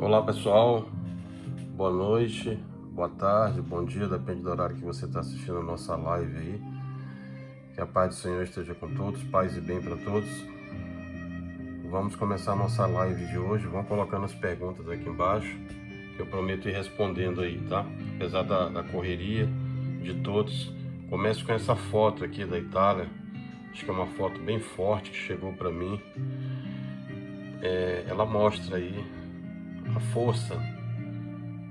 Olá pessoal, boa noite, boa tarde, bom dia, depende do horário que você está assistindo a nossa live aí. Que a paz do Senhor esteja com todos, paz e bem para todos. Vamos começar a nossa live de hoje, vão colocando as perguntas aqui embaixo, que eu prometo ir respondendo aí, tá? Apesar da correria de todos. Começo com essa foto aqui da Itália, acho que é uma foto bem forte que chegou para mim. Ela mostra aí a força,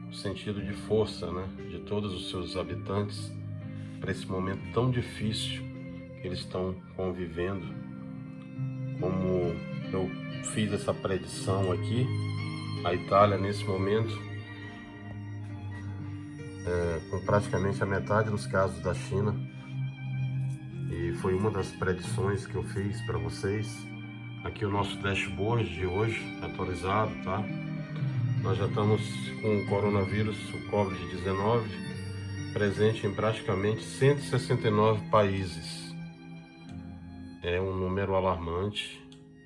o sentido de força, né, de todos os seus habitantes para esse momento tão difícil que eles estão convivendo. Como eu fiz essa predição aqui, a Itália nesse momento com praticamente a metade dos casos da China, e foi uma das predições que eu fiz para vocês. Aqui o nosso dashboard de hoje atualizado, tá? Nós já estamos com o coronavírus, o Covid-19, presente em praticamente 169 países. É um número alarmante,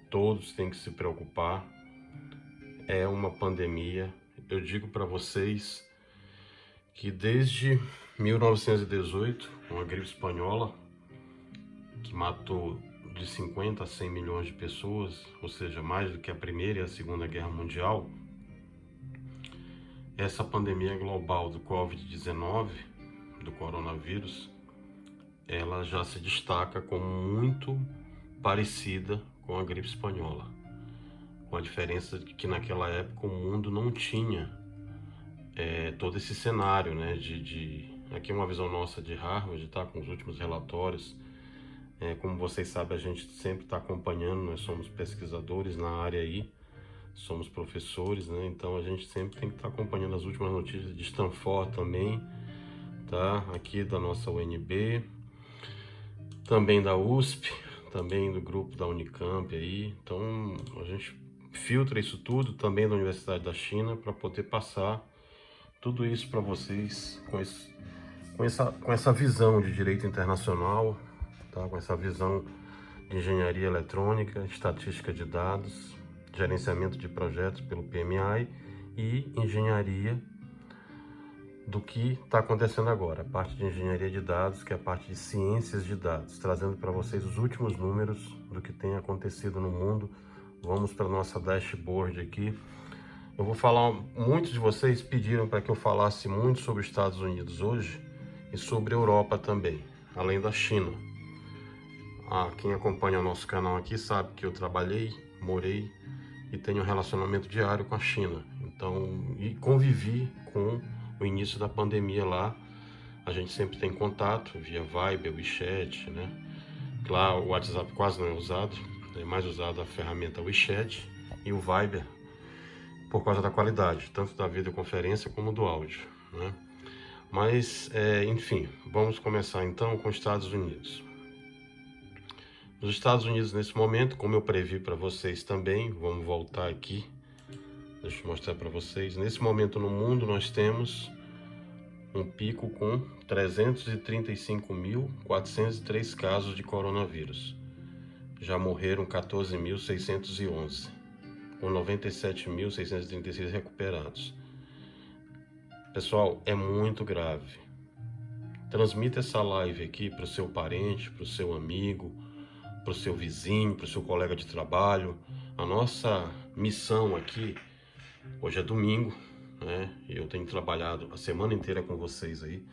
todos têm que se preocupar. É uma pandemia. Eu digo para vocês que desde 1918, com a gripe espanhola, que matou de 50 a 100 milhões de pessoas, ou seja, mais do que a Primeira e a Segunda Guerra Mundial, essa pandemia global do Covid-19, do coronavírus, ela já se destaca como muito parecida com a gripe espanhola, com a diferença de que naquela época o mundo não tinha todo esse cenário, né, aqui é uma visão nossa de Harvard, tá, com os últimos relatórios. Como vocês sabem, a gente sempre está acompanhando, nós somos pesquisadores na área aí, somos professores, né, então a gente sempre tem que estar acompanhando as últimas notícias de Stanford também, tá, aqui da nossa UNB, também da USP, também do grupo da Unicamp aí. Então a gente filtra isso tudo, também da Universidade da China, para poder passar tudo isso para vocês com essa visão de direito internacional, tá? Com essa visão de engenharia eletrônica, estatística de dados, gerenciamento de projetos pelo PMI e engenharia do que está acontecendo agora, a parte de engenharia de dados, que é a parte de ciências de dados, trazendo para vocês os últimos números do que tem acontecido no mundo. Vamos para a nossa dashboard aqui. Eu vou falar, muitos de vocês pediram para que eu falasse muito sobre os Estados Unidos hoje e sobre a Europa também, além da China. Quem acompanha o nosso canal aqui sabe que eu trabalhei, morei e tenho um relacionamento diário com a China. Então, e convivi com o início da pandemia lá. A gente sempre tem contato via Viber, WeChat, né? Lá o WhatsApp quase não é usado, é mais usada a ferramenta WeChat e o Viber, por causa da qualidade, tanto da videoconferência como do áudio, né? Mas, enfim, vamos começar então com os Estados Unidos. Nos Estados Unidos, nesse momento, como eu previ para vocês também, vamos voltar aqui, deixa eu mostrar para vocês. Nesse momento no mundo nós temos um pico com 335.403 casos de coronavírus. Já morreram 14.611, com 97.636 recuperados. Pessoal, é muito grave. Transmita essa live aqui para o seu parente, para o seu amigo, para o seu vizinho, para o seu colega de trabalho. A nossa missão aqui, hoje é domingo, né? Eu tenho trabalhado a semana inteira com vocês aí.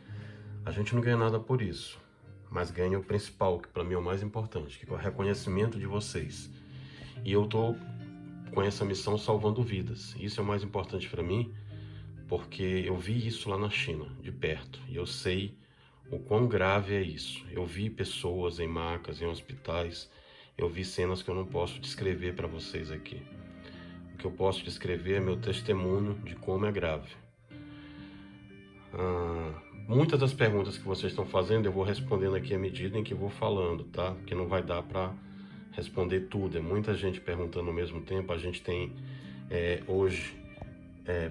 A gente não ganha nada por isso, mas ganha o principal, que para mim é o mais importante, que é o reconhecimento de vocês. E eu tô com essa missão salvando vidas. Isso é o mais importante para mim, porque eu vi isso lá na China, de perto, e eu sei o quão grave é isso. Eu vi pessoas em macas, em hospitais, eu vi cenas que eu não posso descrever para vocês aqui. O que eu posso descrever é meu testemunho de como é grave. Muitas das perguntas que vocês estão fazendo eu vou respondendo aqui à medida em que vou falando, tá? Porque não vai dar para responder tudo, é muita gente perguntando ao mesmo tempo. A gente tem hoje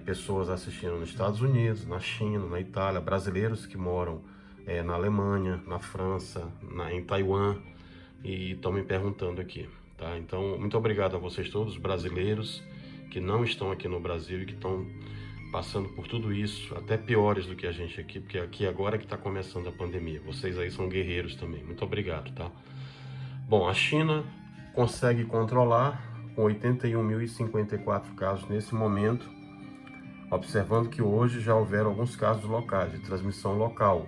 pessoas assistindo nos Estados Unidos, na China, na Itália, brasileiros que moram na Alemanha, na França, em Taiwan, e estão me perguntando aqui, tá? Então, muito obrigado a vocês todos, brasileiros, que que não estão aqui no Brasil e que estão passando por tudo isso, até piores do que a gente aqui, porque aqui agora que está começando a pandemia. Vocês aí são guerreiros também. Muito obrigado, tá? Bom, a China consegue controlar com 81.054 casos nesse momento, observando que hoje já houveram alguns casos locais, de transmissão local,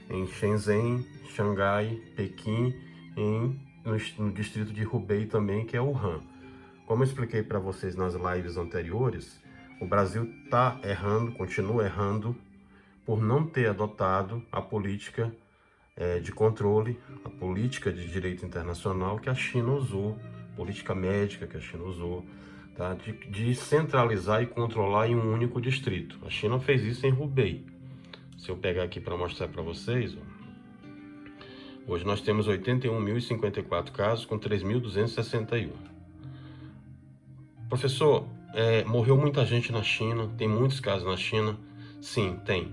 em Shenzhen, Xangai, Pequim, no distrito de Hubei também, que é Wuhan. Como eu expliquei para vocês nas lives anteriores, o Brasil está errando, continua errando, por não ter adotado a política de controle, a política de direito internacional que a China usou, política médica que a China usou, tá? de centralizar e controlar em um único distrito. A China fez isso em Hubei. Se eu pegar aqui para mostrar para vocês, ó, hoje nós temos 81.054 casos com 3.261. Professor, morreu muita gente na China, tem muitos casos na China? Sim, tem.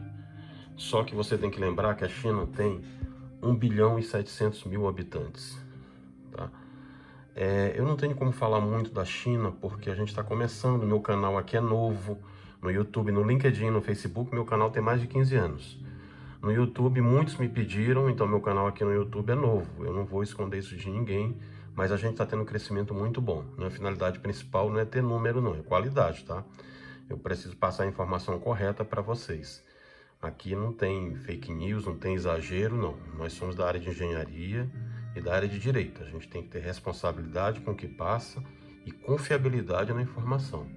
Só que você tem que lembrar que a China tem 1.700.000.000 habitantes, tá? Eu não tenho como falar muito da China porque a gente está começando, meu canal aqui é novo, no YouTube, no LinkedIn, no Facebook, meu canal tem mais de 15 anos. No YouTube, muitos me pediram, então meu canal aqui no YouTube é novo, eu não vou esconder isso de ninguém, mas a gente está tendo um crescimento muito bom. A finalidade principal não é ter número não, é qualidade, tá? Eu preciso passar a informação correta para vocês. Aqui não tem fake news, não tem exagero, não. Nós somos da área de engenharia e da área de direito. A gente tem que ter responsabilidade com o que passa e confiabilidade na informação.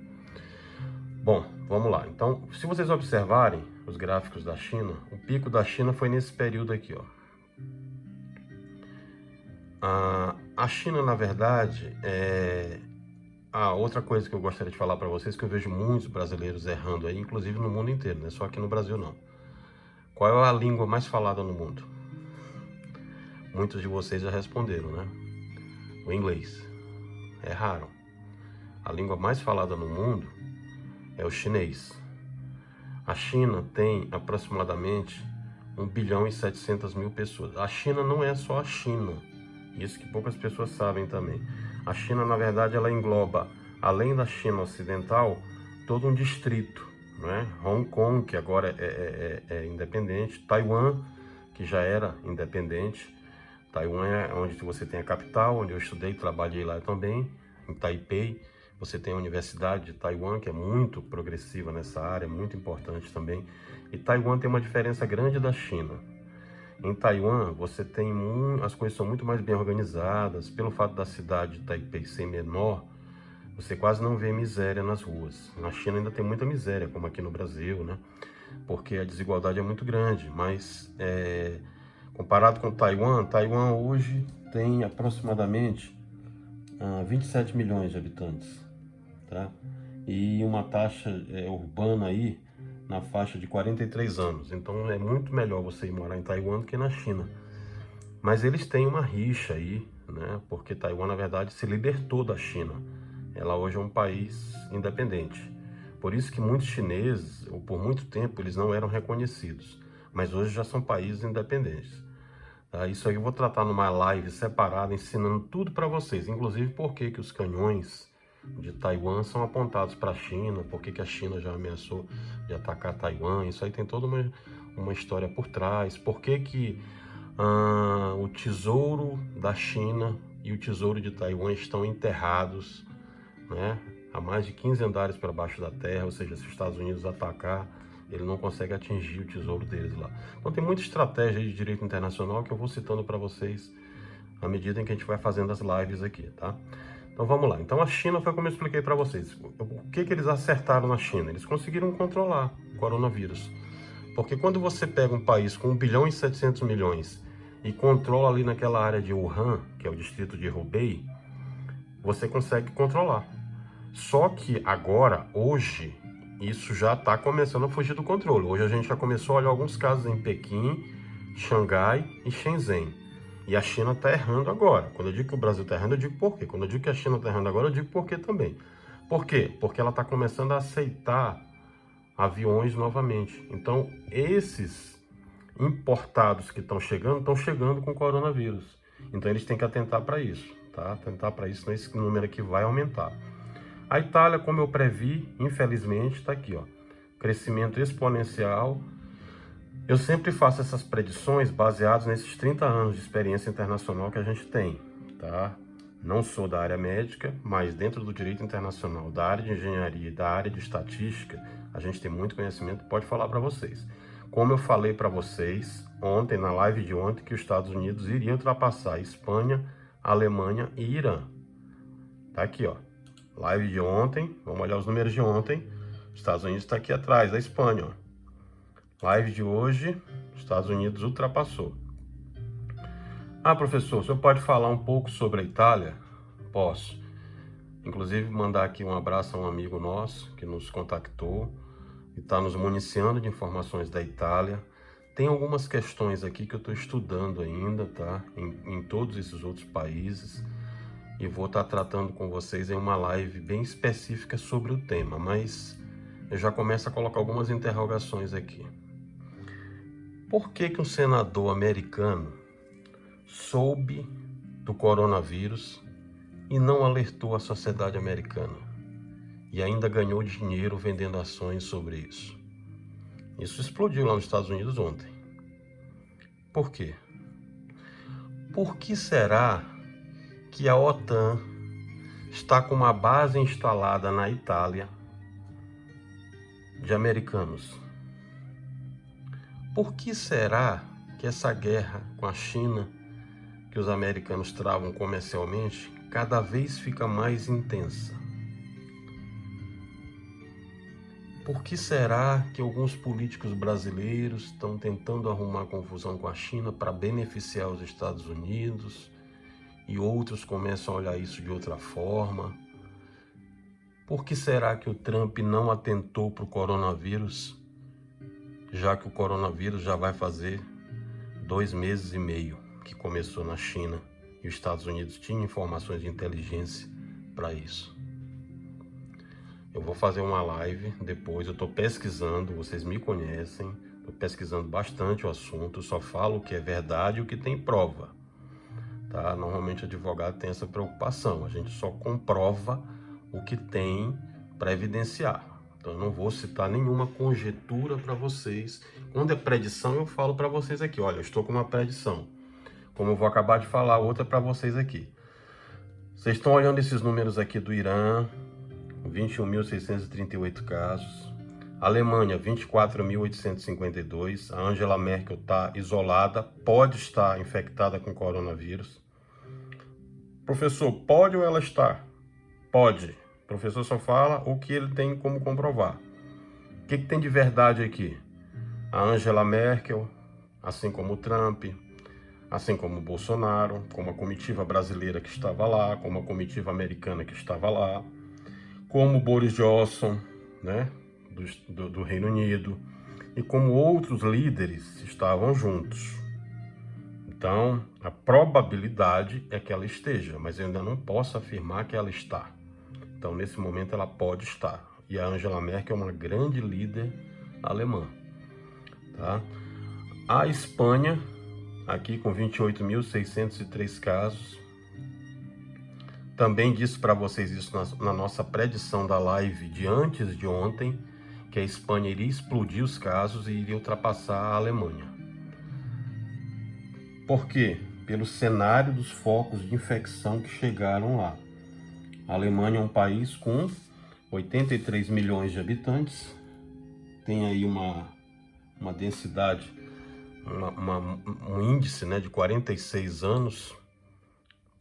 Bom, vamos lá. Então, se vocês observarem os gráficos da China, o pico da China foi nesse período aqui, ó. A China, na verdade, outra coisa que eu gostaria de falar para vocês, que eu vejo muitos brasileiros errando aí, inclusive no mundo inteiro, não é só aqui no Brasil, não. Qual é a língua mais falada no mundo? Muitos de vocês já responderam, né? O inglês. Erraram. A língua mais falada no mundo é o chinês. A China tem aproximadamente 1.700.000.000 pessoas. A China não é só a China. Isso que poucas pessoas sabem também. A China, na verdade, ela engloba, além da China ocidental, todo um distrito, né? Hong Kong, que agora é independente, Taiwan, que já era independente. Taiwan é onde você tem a capital, onde eu estudei e trabalhei lá também, em Taipei. Você tem a Universidade de Taiwan, que é muito progressiva nessa área, muito importante também. E Taiwan tem uma diferença grande da China. Em Taiwan, você tem as coisas são muito mais bem organizadas. Pelo fato da cidade de Taipei ser menor, você quase não vê miséria nas ruas. Na China ainda tem muita miséria, como aqui no Brasil, né? Porque a desigualdade é muito grande. Mas, comparado com Taiwan, Taiwan hoje tem aproximadamente 27 milhões de habitantes, tá? E uma taxa urbana aí na faixa de 43 anos. Então é muito melhor você ir morar em Taiwan do que na China. Mas eles têm uma rixa aí, né? Porque Taiwan, na verdade, se libertou da China. Ela hoje é um país independente. Por isso que muitos chineses, ou por muito tempo, eles não eram reconhecidos. Mas hoje já são países independentes. Tá? Isso aí eu vou tratar numa live separada, ensinando tudo para vocês. Inclusive por que os canhões de Taiwan são apontados para a China, por que a China já ameaçou de atacar Taiwan. Isso aí tem toda uma história por trás. Por que o tesouro da China e o tesouro de Taiwan estão enterrados, né, a mais de 15 andares para baixo da terra, ou seja, se os Estados Unidos atacar, ele não consegue atingir o tesouro deles lá. Então tem muita estratégia de direito internacional que eu vou citando para vocês à medida em que a gente vai fazendo as lives aqui, tá? Então vamos lá. Então a China foi como eu expliquei para vocês. O que eles acertaram na China? Eles conseguiram controlar o coronavírus. Porque quando você pega um país com 1.700.000.000 e controla ali naquela área de Wuhan, que é o distrito de Hubei, você consegue controlar. Só que agora, hoje, isso já está começando a fugir do controle. Hoje a gente já começou a olhar alguns casos em Pequim, Xangai e Shenzhen. E a China está errando agora. Quando eu digo que o Brasil está errando, eu digo por quê. Quando eu digo que a China está errando agora, eu digo por quê também. Por quê? Porque ela está começando a aceitar aviões novamente. Então, esses importados que estão chegando com coronavírus. Então, eles têm que atentar para isso, tá? Atentar para isso, senão esse número aqui vai aumentar. A Itália, como eu previ, infelizmente, está aqui, ó, crescimento exponencial. Eu sempre faço essas predições baseadas nesses 30 anos de experiência internacional que a gente tem, tá? Não sou da área médica, mas dentro do direito internacional, da área de engenharia e da área de estatística, a gente tem muito conhecimento, pode falar para vocês. Como eu falei para vocês ontem, na live de ontem, que os Estados Unidos iriam ultrapassar a Espanha, a Alemanha e Irã. Tá aqui, ó. Live de ontem, vamos olhar os números de ontem. Os Estados Unidos está aqui atrás da Espanha, ó. Live de hoje, Estados Unidos ultrapassou. Ah, professor, o senhor pode falar um pouco sobre a Itália? Posso. Inclusive, mandar aqui um abraço a um amigo nosso que nos contactou e está nos municiando de informações da Itália. Tem algumas questões aqui que eu estou estudando ainda, tá? Em todos esses outros países. E vou estar tratando com vocês em uma live bem específica sobre o tema, mas eu já começo a colocar algumas interrogações aqui. Por que um senador americano soube do coronavírus e não alertou a sociedade americana? E ainda ganhou dinheiro vendendo ações sobre isso. Isso explodiu lá nos Estados Unidos ontem. Por quê? Por que será que a OTAN está com uma base instalada na Itália de americanos? Por que será que essa guerra com a China, que os americanos travam comercialmente, cada vez fica mais intensa? Por que será que alguns políticos brasileiros estão tentando arrumar confusão com a China para beneficiar os Estados Unidos e outros começam a olhar isso de outra forma? Por que será que o Trump não atentou para o coronavírus, já que o coronavírus já vai fazer 2 meses e meio que começou na China e os Estados Unidos tinham informações de inteligência para isso? Eu vou fazer uma live depois, eu estou pesquisando, vocês me conhecem, estou pesquisando bastante o assunto, só falo o que é verdade e o que tem prova. Tá? Normalmente o advogado tem essa preocupação, a gente só comprova o que tem para evidenciar. Então eu não vou citar nenhuma conjectura para vocês. Quando é predição eu falo para vocês aqui, olha, eu estou com uma predição. Como eu vou acabar de falar outra para vocês aqui. Vocês estão olhando esses números aqui do Irã, 21.638 casos. Alemanha, 24.852. A Angela Merkel está isolada, pode estar infectada com coronavírus. Professor, pode ou ela está? Pode. O professor só fala o que ele tem como comprovar. O que tem de verdade aqui? A Angela Merkel, assim como o Trump, assim como o Bolsonaro, como a comitiva brasileira que estava lá, como a comitiva americana que estava lá, como Boris Johnson, né, do Reino Unido, e como outros líderes estavam juntos. Então, a probabilidade é que ela esteja, mas eu ainda não posso afirmar que ela está. Então, nesse momento, ela pode estar. E a Angela Merkel é uma grande líder alemã. Tá? A Espanha, aqui com 28.603 casos, também disse para vocês isso na nossa predição da live de antes de ontem, que a Espanha iria explodir os casos e iria ultrapassar a Alemanha. Por quê? Pelo cenário dos focos de infecção que chegaram lá. A Alemanha é um país com 83 milhões de habitantes, tem aí uma densidade, um índice, né, de 46 anos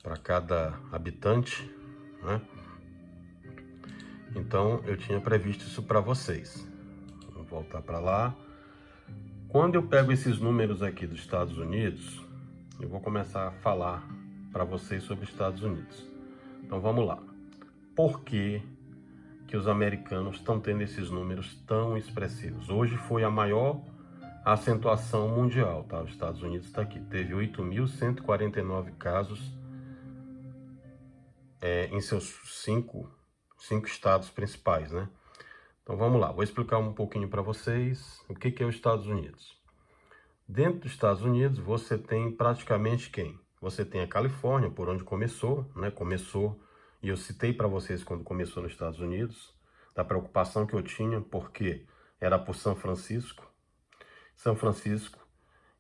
para cada habitante, né? Então eu tinha previsto isso para vocês. Vou voltar para lá. Quando eu pego esses números aqui dos Estados Unidos, eu vou começar a falar para vocês sobre os Estados Unidos. Então vamos lá. Por que os americanos estão tendo esses números tão expressivos? Hoje foi a maior acentuação mundial, tá? Os Estados Unidos está aqui. Teve 8.149 casos em seus cinco estados principais, né? Então vamos lá, vou explicar um pouquinho para vocês o que é os Estados Unidos. Dentro dos Estados Unidos você tem praticamente quem? Você tem a Califórnia, por onde começou, né? Começou e eu citei para vocês quando começou nos Estados Unidos, da preocupação que eu tinha, porque era por São Francisco,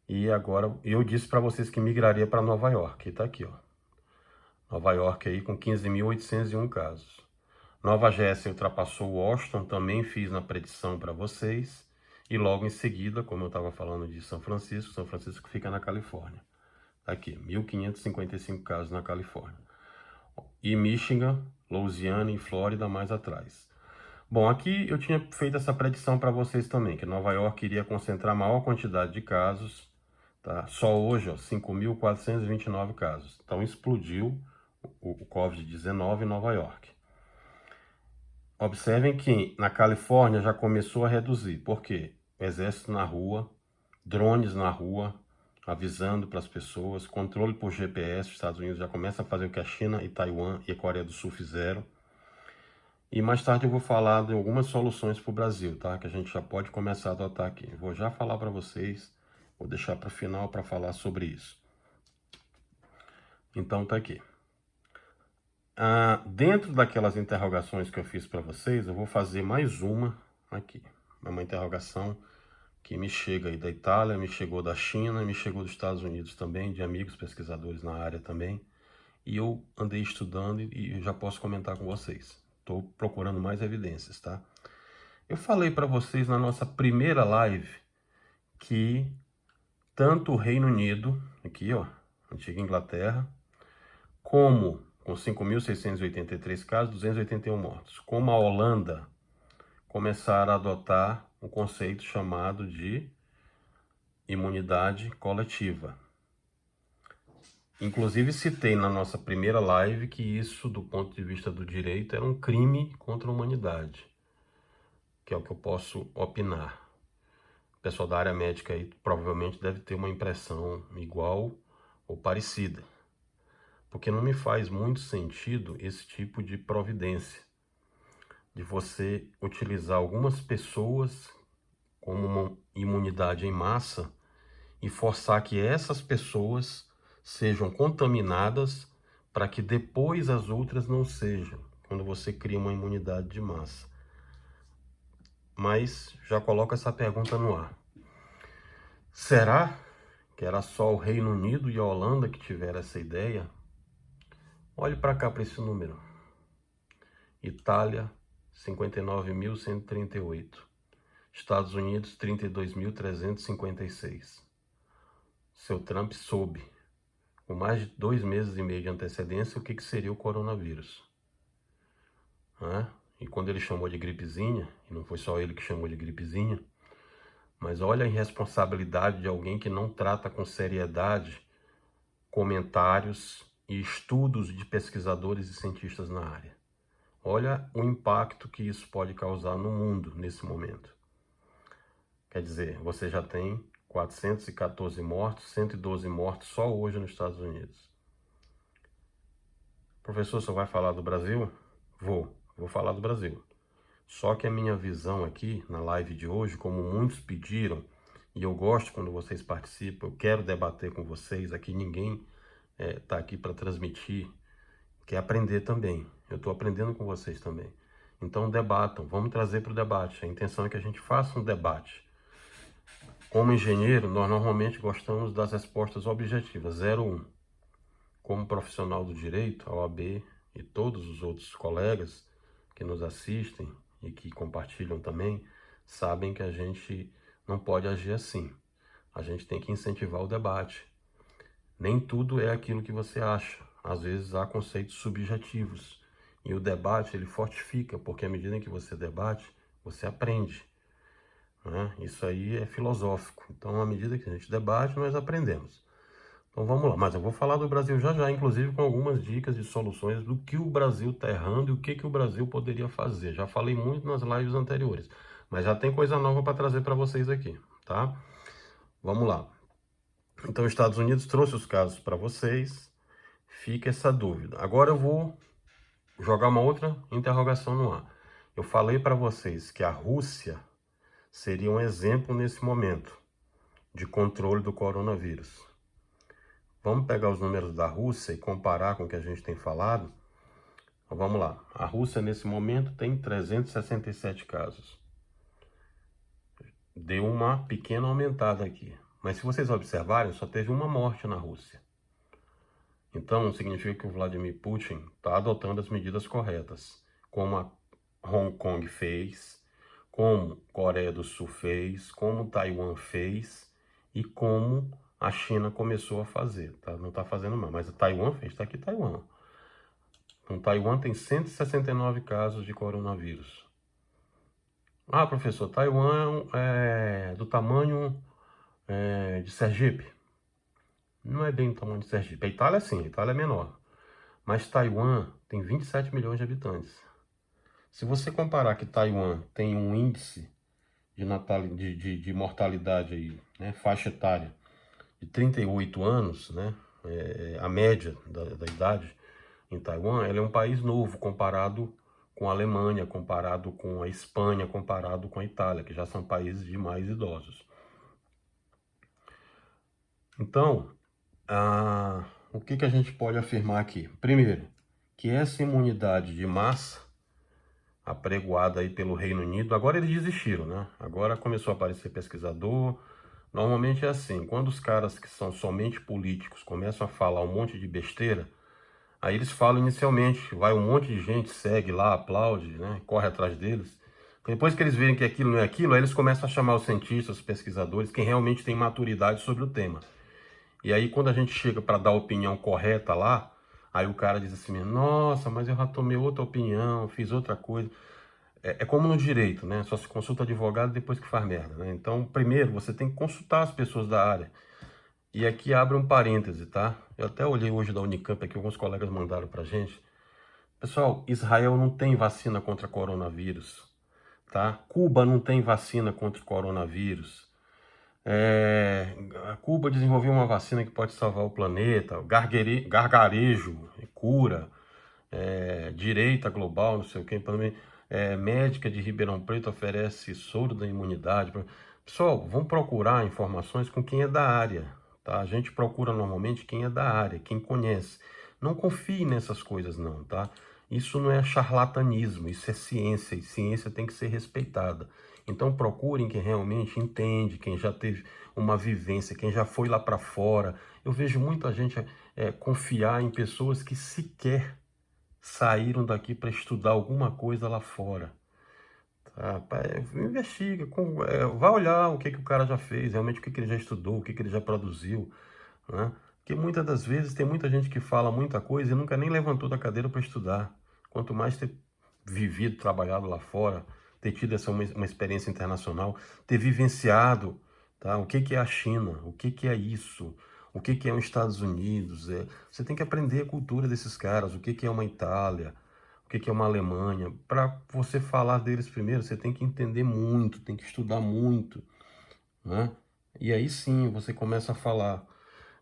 e agora eu disse para vocês que migraria para Nova York, e tá aqui, ó. Nova York aí com 15.801 casos. Nova Jersey ultrapassou Washington, também fiz na predição para vocês, e logo em seguida, como eu estava falando de São Francisco fica na Califórnia. Tá aqui, 1.555 casos na Califórnia. E Michigan, Louisiana e Flórida mais atrás. Bom, aqui eu tinha feito essa predição para vocês também, que Nova York iria concentrar a maior quantidade de casos, tá? Só hoje, 5.429 casos. Então explodiu o Covid-19 em Nova York. Observem que na Califórnia já começou a reduzir. Por quê? Exército na rua, drones na rua, avisando para as pessoas, controle por GPS. Os Estados Unidos já começa a fazer o que a China e Taiwan e a Coreia do Sul fizeram. E mais tarde eu vou falar de algumas soluções para o Brasil, tá? Que a gente já pode começar a adotar aqui. Eu vou já falar para vocês, vou deixar para o final para falar sobre isso. Então tá aqui. Dentro daquelas interrogações que eu fiz para vocês, eu vou fazer mais uma aqui. É uma interrogação que me chega aí da Itália, me chegou da China, me chegou dos Estados Unidos também, de amigos pesquisadores na área também. E eu andei estudando e eu já posso comentar com vocês. Estou procurando mais evidências, tá? Eu falei para vocês na nossa primeira live que tanto o Reino Unido, aqui ó, antiga Inglaterra, como com 5.683 casos, 281 mortos, como a Holanda começaram a adotar um conceito chamado de imunidade coletiva. Inclusive citei na nossa primeira live que isso, do ponto de vista do direito, era um crime contra a humanidade, que é o que eu posso opinar. O pessoal da área médica aí provavelmente deve ter uma impressão igual ou parecida, porque não me faz muito sentido esse tipo de providência, de você utilizar algumas pessoas como uma imunidade em massa e forçar que essas pessoas sejam contaminadas para que depois as outras não sejam, quando você cria uma imunidade de massa. Mas já coloco essa pergunta no ar. Será que era só o Reino Unido e a Holanda que tiveram essa ideia? Olhe para cá para esse número. Itália, 59.138. Estados Unidos, 32.356. Seu Trump soube, com mais de 2 meses e meio de antecedência, o que seria o coronavírus. E quando ele chamou de gripezinha, e não foi só ele que chamou de gripezinha, mas olha a irresponsabilidade de alguém que não trata com seriedade comentários e estudos de pesquisadores e cientistas na área. Olha o impacto que isso pode causar no mundo nesse momento. Quer dizer, você já tem 414 mortos, 112 mortos só hoje nos Estados Unidos. Professor, você vai falar do Brasil? Vou falar do Brasil. Só que a minha visão aqui, na live de hoje, como muitos pediram, e eu gosto quando vocês participam, eu quero debater com vocês, aqui ninguém está aqui para transmitir, quer aprender também. Eu estou aprendendo com vocês também. Então debatam, vamos trazer para o debate. A intenção é que a gente faça um debate. Como engenheiro, nós normalmente gostamos das respostas objetivas, 0 ou 1. Como profissional do direito, a OAB e todos os outros colegas que nos assistem e que compartilham também, sabem que a gente não pode agir assim. A gente tem que incentivar o debate. Nem tudo é aquilo que você acha. Às vezes há conceitos subjetivos. E o debate, ele fortifica, porque à medida que você debate, você aprende. Isso aí é filosófico. Então, à medida que a gente debate, nós aprendemos. Então vamos lá, mas eu vou falar do Brasil já, inclusive com algumas dicas de soluções do que o Brasil está errando e o que o Brasil poderia fazer. Já falei muito nas lives anteriores, mas já tem coisa nova para trazer para vocês aqui, tá? Vamos lá. Então, os Estados Unidos trouxe os casos para vocês, fica essa dúvida. Agora eu vou jogar uma outra interrogação no ar. Eu falei para vocês que a Rússia seria um exemplo nesse momento de controle do coronavírus. Vamos pegar os números da Rússia e comparar com o que a gente tem falado. Então, vamos lá. A Rússia, nesse momento, tem 367 casos. Deu uma pequena aumentada aqui. Mas se vocês observarem, só teve uma morte na Rússia. Então, significa que o Vladimir Putin está adotando as medidas corretas, como a Hong Kong fez, como a Coreia do Sul fez, como Taiwan fez e como a China começou a fazer. Tá? Não está fazendo mais, mas a Taiwan fez, está aqui Taiwan. Então, Taiwan tem 169 casos de coronavírus. Ah, professor, Taiwan é do tamanho de Sergipe. Não é bem o tamanho de Sergipe. A Itália sim, a Itália é menor. Mas Taiwan tem 27 milhões de habitantes. Se você comparar que Taiwan tem um índice de mortalidade aí, né, faixa etária de 38 anos, né, a média da idade em Taiwan, ela é um país novo comparado com a Alemanha, comparado com a Espanha, comparado com a Itália, que já são países de mais idosos. Então, o que a gente pode afirmar aqui? Primeiro, que essa imunidade de massa, apregoada aí pelo Reino Unido, agora eles desistiram, né? Agora começou a aparecer pesquisador. Normalmente é assim, quando os caras que são somente políticos começam a falar um monte de besteira, aí eles falam inicialmente, vai um monte de gente, segue lá, aplaude, né? Corre atrás deles. Depois que eles verem que aquilo não é aquilo, aí eles começam a chamar os cientistas, os pesquisadores, quem realmente tem maturidade sobre o tema. E aí quando a gente chega para dar a opinião correta lá, aí o cara diz assim, nossa, mas eu já tomei outra opinião, fiz outra coisa. É como no direito, né? Só se consulta advogado depois que faz merda, né? Então, primeiro, você tem que consultar as pessoas da área. E aqui abre um parêntese, tá? Eu até olhei hoje da Unicamp aqui, alguns colegas mandaram pra gente. Pessoal, Israel não tem vacina contra coronavírus, tá? Cuba não tem vacina contra o coronavírus. A Cuba desenvolveu uma vacina que pode salvar o planeta, gargarejo, cura, direita global, não sei o que, médica de Ribeirão Preto oferece soro da imunidade. Pessoal, vamos procurar informações com quem é da área, tá? A gente procura normalmente quem é da área, quem conhece. Não confie nessas coisas não, tá? Isso não é charlatanismo, isso é ciência, e ciência tem que ser respeitada. Então procurem quem realmente entende, quem já teve uma vivência, quem já foi lá para fora. Eu vejo muita gente confiar em pessoas que sequer saíram daqui para estudar alguma coisa lá fora. Tá? Investiga, vai olhar o que o cara já fez, realmente o que ele já estudou, o que ele já produziu, né? Porque muitas das vezes tem muita gente que fala muita coisa e nunca nem levantou da cadeira para estudar. Quanto mais ter vivido, trabalhado lá fora, ter tido uma experiência internacional, ter vivenciado, tá? O que é a China, o que é isso, o que é os Estados Unidos. Você tem que aprender a cultura desses caras, o que é uma Itália, o que é uma Alemanha. Para você falar deles primeiro, você tem que entender muito, tem que estudar muito, né? E aí sim você começa a falar.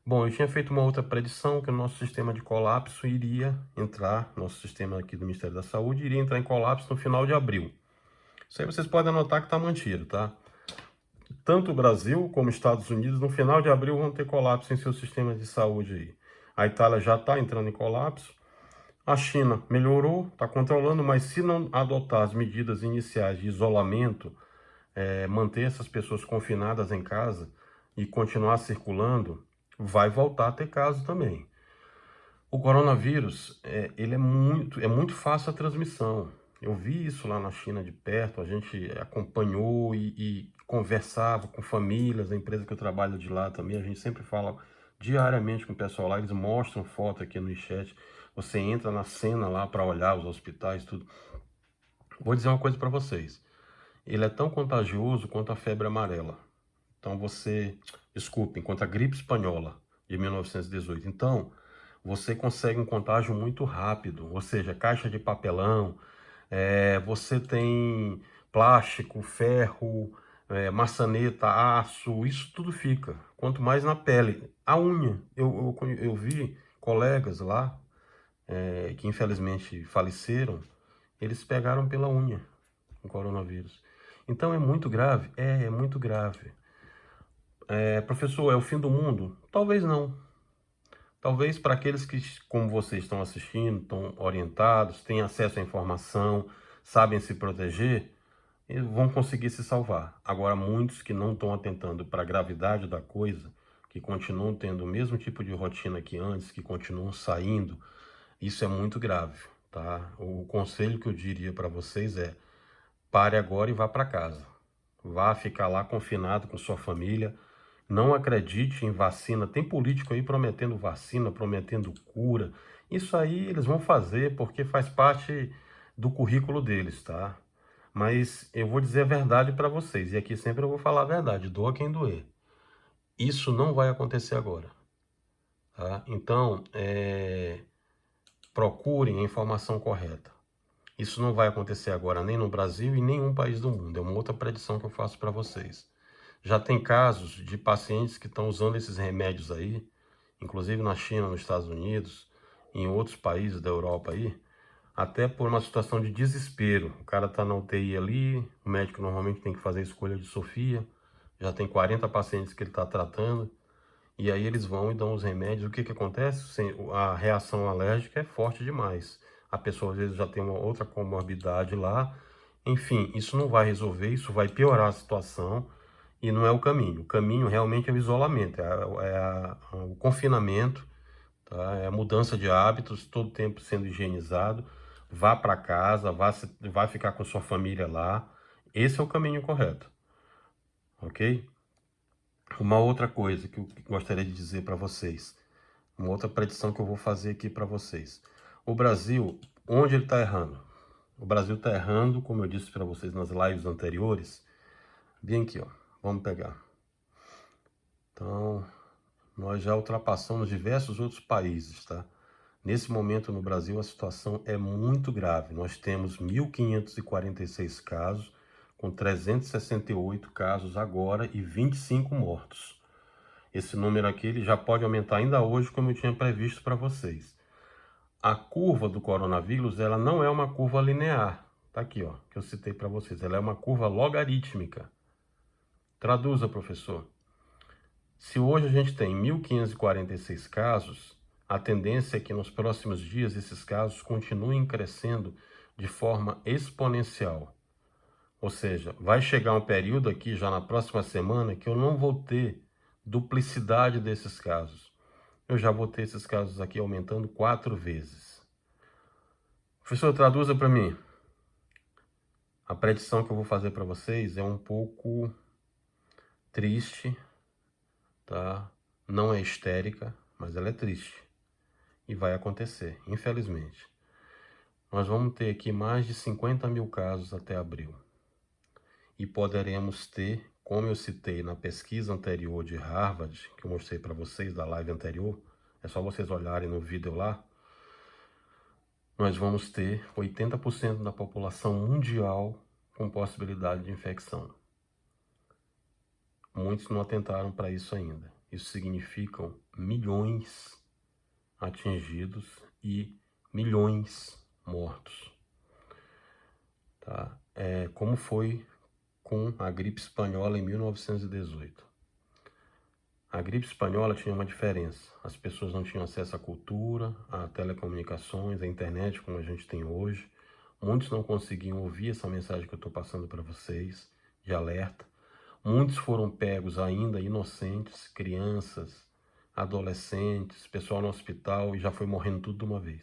Bom, eu tinha feito uma outra predição que o nosso sistema de colapso iria entrar, nosso sistema aqui do Ministério da Saúde iria entrar em colapso no final de abril. Isso aí vocês podem anotar que está mantido, tá? Tanto o Brasil como os Estados Unidos no final de abril vão ter colapso em seus sistemas de saúde aí. A Itália já está entrando em colapso. A China melhorou, está controlando, mas se não adotar as medidas iniciais de isolamento, manter essas pessoas confinadas em casa e continuar circulando, vai voltar a ter casos também. O coronavírus, ele é muito fácil a transmissão. Eu vi isso lá na China de perto, a gente acompanhou e conversava com famílias, a empresa que eu trabalho de lá também, a gente sempre fala diariamente com o pessoal lá, eles mostram foto aqui no chat, você entra na cena lá para olhar os hospitais, tudo. Vou dizer uma coisa para vocês, ele é tão contagioso quanto a febre amarela. Então desculpem, quanto a gripe espanhola de 1918. Então, você consegue um contágio muito rápido, ou seja, caixa de papelão, você tem plástico, ferro, maçaneta, aço, isso tudo fica. Quanto mais na pele. A unha, eu vi colegas lá, que infelizmente faleceram, eles pegaram pela unha o coronavírus. Então é muito grave? É muito grave. Professor, é o fim do mundo? Talvez não. Talvez para aqueles que, como vocês estão assistindo, estão orientados, têm acesso à informação, sabem se proteger, eles vão conseguir se salvar. Agora, muitos que não estão atentando para a gravidade da coisa, que continuam tendo o mesmo tipo de rotina que antes, que continuam saindo, isso é muito grave, tá? O conselho que eu diria para vocês é: pare agora e vá para casa. Vá ficar lá confinado com sua família. Não acredite em vacina. Tem político aí prometendo vacina, prometendo cura. Isso aí eles vão fazer porque faz parte do currículo deles, tá? Mas eu vou dizer a verdade para vocês. E aqui sempre eu vou falar a verdade. Doa quem doer. Isso não vai acontecer agora, tá? Então, procurem a informação correta. Isso não vai acontecer agora nem no Brasil e em nenhum país do mundo. É uma outra predição que eu faço para vocês. Já tem casos de pacientes que estão usando esses remédios aí, inclusive na China, nos Estados Unidos, em outros países da Europa aí, até por uma situação de desespero. O cara está na UTI ali, o médico normalmente tem que fazer a escolha de Sofia, já tem 40 pacientes que ele está tratando, e aí eles vão e dão os remédios. O que acontece? A reação alérgica é forte demais. A pessoa às vezes já tem uma outra comorbidade lá. Enfim, isso não vai resolver, isso vai piorar a situação e não é o caminho. O caminho realmente é o isolamento, o confinamento, tá? É a mudança de hábitos, todo tempo sendo higienizado. Vá para casa, vá ficar com sua família lá. Esse é o caminho correto, ok? Uma outra coisa que eu gostaria de dizer para vocês, uma outra predição que eu vou fazer aqui para vocês. O Brasil, onde ele está errando? O Brasil está errando, como eu disse para vocês nas lives anteriores. Bem aqui, ó. Vamos pegar. Então, nós já ultrapassamos diversos outros países, tá? Nesse momento no Brasil a situação é muito grave. Nós temos 1.546 casos, com 368 casos agora e 25 mortos. Esse número aqui ele já pode aumentar ainda hoje, como eu tinha previsto para vocês. A curva do coronavírus, ela não é uma curva linear. Tá aqui, ó, que eu citei para vocês. Ela é uma curva logarítmica. Traduza, professor. Se hoje a gente tem 1.546 casos, a tendência é que nos próximos dias esses casos continuem crescendo de forma exponencial. Ou seja, vai chegar um período aqui já na próxima semana que eu não vou ter duplicidade desses casos. Eu já vou ter esses casos aqui aumentando 4 vezes. Professor, traduza para mim. A predição que eu vou fazer para vocês é um pouco triste, tá? Não é histérica, mas ela é triste. E vai acontecer, infelizmente. Nós vamos ter aqui mais de 50 mil casos até abril. E poderemos ter, como eu citei na pesquisa anterior de Harvard, que eu mostrei para vocês da live anterior, é só vocês olharem no vídeo lá, nós vamos ter 80% da população mundial com possibilidade de infecção. Muitos não atentaram para isso ainda. Isso significa milhões atingidos e milhões mortos. Tá? Como foi com a gripe espanhola em 1918. A gripe espanhola tinha uma diferença. As pessoas não tinham acesso à cultura, a telecomunicações, à internet como a gente tem hoje. Muitos não conseguiam ouvir essa mensagem que eu estou passando para vocês, de alerta. Muitos foram pegos ainda inocentes, crianças, adolescentes, pessoal no hospital, e já foi morrendo tudo de uma vez.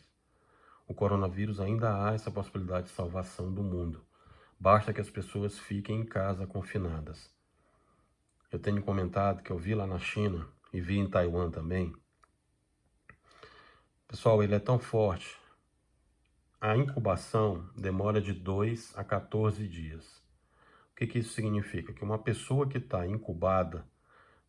O coronavírus ainda há essa possibilidade de salvação do mundo. Basta que as pessoas fiquem em casa confinadas. Eu tenho comentado que eu vi lá na China e vi em Taiwan também. Pessoal, ele é tão forte. A incubação demora de 2 a 14 dias. O que isso significa? Que uma pessoa que está incubada,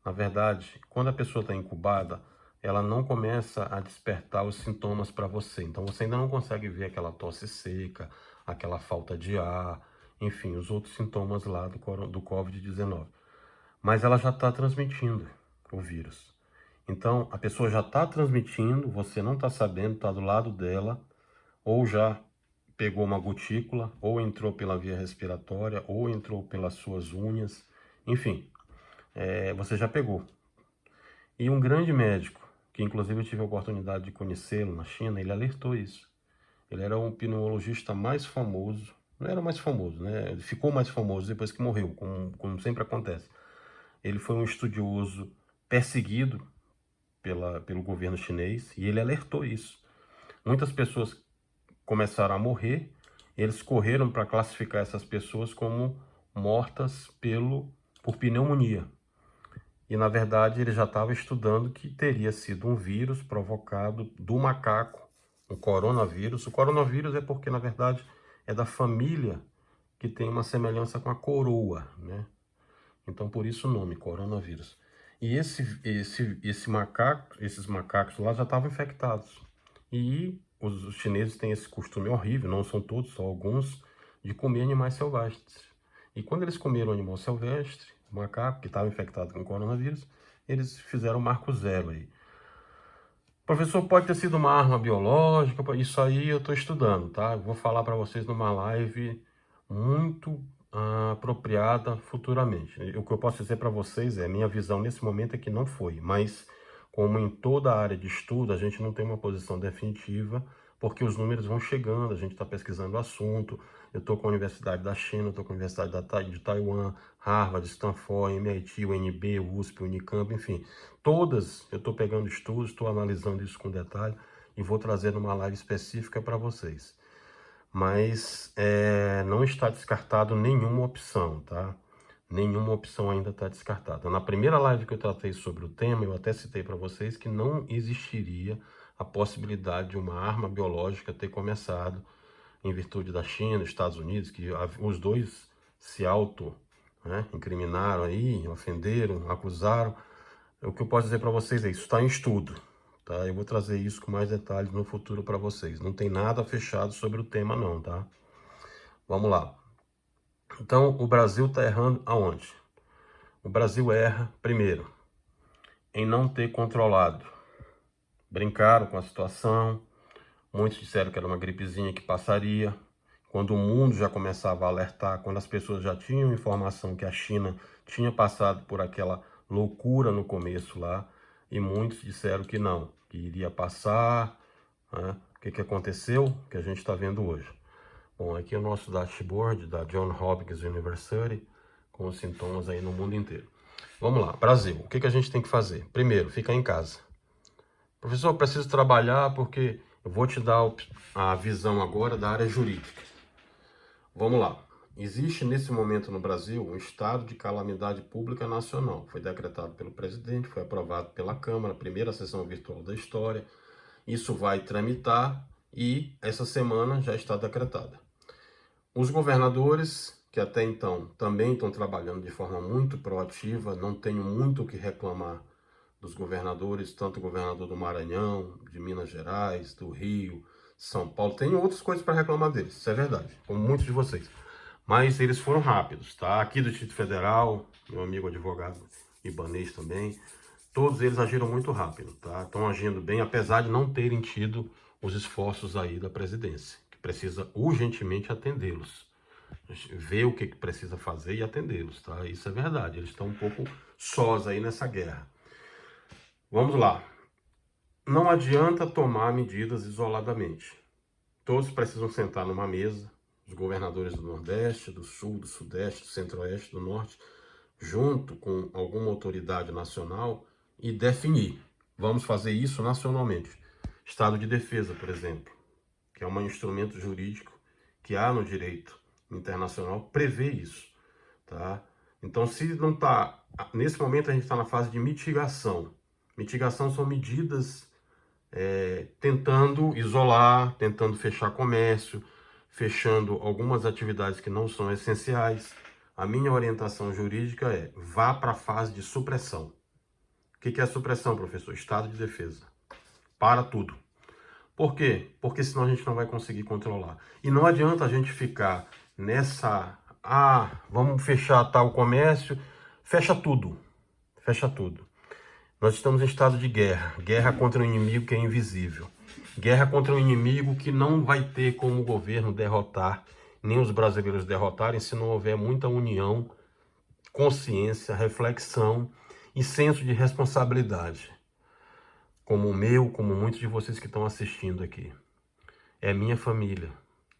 na verdade, quando a pessoa está incubada, ela não começa a despertar os sintomas para você. Então você ainda não consegue ver aquela tosse seca, aquela falta de ar, enfim, os outros sintomas lá do Covid-19. Mas ela já está transmitindo o vírus. Então a pessoa já está transmitindo, você não está sabendo, está do lado dela, ou já pegou uma gotícula, ou entrou pela via respiratória, ou entrou pelas suas unhas, enfim, você já pegou. E um grande médico que inclusive eu tive a oportunidade de conhecê-lo na China, ele alertou isso. Ele era o pneumologista mais famoso, não era mais famoso, né? Ele ficou mais famoso depois que morreu, como sempre acontece. Ele foi um estudioso perseguido pelo governo chinês e ele alertou isso. Muitas pessoas começaram a morrer, eles correram para classificar essas pessoas como mortas por pneumonia. E, na verdade, ele já estava estudando que teria sido um vírus provocado do macaco, um coronavírus. O coronavírus é porque, na verdade, é da família que tem uma semelhança com a coroa, né? Então, por isso o nome, coronavírus. E esses macacos lá já estavam infectados. E os chineses têm esse costume horrível, não são todos, só alguns, de comer animais selvagens. E quando eles comeram o animal silvestre, o macaco que estava infectado com coronavírus, eles fizeram o marco zero aí. Professor, pode ter sido uma arma biológica, isso aí eu estou estudando, tá? Eu vou falar para vocês numa live muito apropriada futuramente. O que eu posso dizer para vocês minha visão nesse momento é que não foi, mas como em toda a área de estudo, a gente não tem uma posição definitiva, porque os números vão chegando, a gente está pesquisando o assunto. Eu estou com a Universidade da China, estou com a Universidade de Taiwan, Harvard, Stanford, MIT, UNB, USP, Unicamp, enfim. Todas eu estou pegando estudos, estou analisando isso com detalhe e vou trazer uma live específica para vocês. Mas não está descartado nenhuma opção, tá? Nenhuma opção ainda está descartada. Na primeira live que eu tratei sobre o tema, eu até citei para vocês que não existiria a possibilidade de uma arma biológica ter começado em virtude da China, Estados Unidos, que os dois se incriminaram aí, ofenderam, acusaram. O que eu posso dizer para vocês é isso está em estudo, tá? Eu vou trazer isso com mais detalhes no futuro para vocês. Não tem nada fechado sobre o tema não, tá? Vamos lá. Então, o Brasil está errando aonde? O Brasil erra, primeiro, em não ter controlado. Brincaram com a situação, muitos disseram que era uma gripezinha que passaria. Quando o mundo já começava a alertar, quando as pessoas já tinham informação que a China tinha passado por aquela loucura no começo lá, e muitos disseram que não, que iria passar, né? O que aconteceu? Que a gente está vendo hoje. Bom, aqui é o nosso dashboard da Johns Hopkins University, com os sintomas aí no mundo inteiro. Vamos lá, Brasil, o que a gente tem que fazer? Primeiro, ficar em casa. Professor, eu preciso trabalhar porque eu vou te dar a visão agora da área jurídica. Vamos lá. Existe nesse momento no Brasil um estado de calamidade pública nacional. Foi decretado pelo presidente, foi aprovado pela Câmara, primeira sessão virtual da história. Isso vai tramitar e essa semana já está decretada. Os governadores, que até então também estão trabalhando de forma muito proativa, não tenho muito o que reclamar dos governadores, tanto o governador do Maranhão, de Minas Gerais, do Rio, São Paulo. Tenho outras coisas para reclamar deles, isso é verdade, como muitos de vocês. Mas eles foram rápidos, tá? Aqui do Distrito Federal, meu amigo advogado Ibanez também, todos eles agiram muito rápido, tá? Estão agindo bem, apesar de não terem tido os esforços aí da presidência, que precisa urgentemente atendê-los. Ver o que precisa fazer e atendê-los, tá? Isso é verdade, eles estão um pouco sós aí nessa guerra. Vamos lá. Não adianta tomar medidas isoladamente. Todos precisam sentar numa mesa, os governadores do Nordeste, do Sul, do Sudeste, do Centro-Oeste, do Norte, junto com alguma autoridade nacional e definir. Vamos fazer isso nacionalmente. Estado de defesa, por exemplo, que é um instrumento jurídico que há no direito internacional, prevê isso, tá? Então, se não está... Nesse momento, a gente está na fase de mitigação. Mitigação são medidas tentando isolar, tentando fechar comércio, fechando algumas atividades que não são essenciais. A minha orientação jurídica é: vá para a fase de supressão. O que é a supressão, professor? Estado de defesa. Para tudo. Por quê? Porque senão a gente não vai conseguir controlar. E não adianta a gente ficar nessa... vamos fechar tal comércio. Fecha tudo. Fecha tudo. Nós estamos em estado de guerra. Guerra contra um inimigo que é invisível. Guerra contra um inimigo que não vai ter como o governo derrotar, nem os brasileiros derrotarem, se não houver muita união, consciência, reflexão e senso de responsabilidade. como o meu, como muitos de vocês que estão assistindo aqui. É minha família.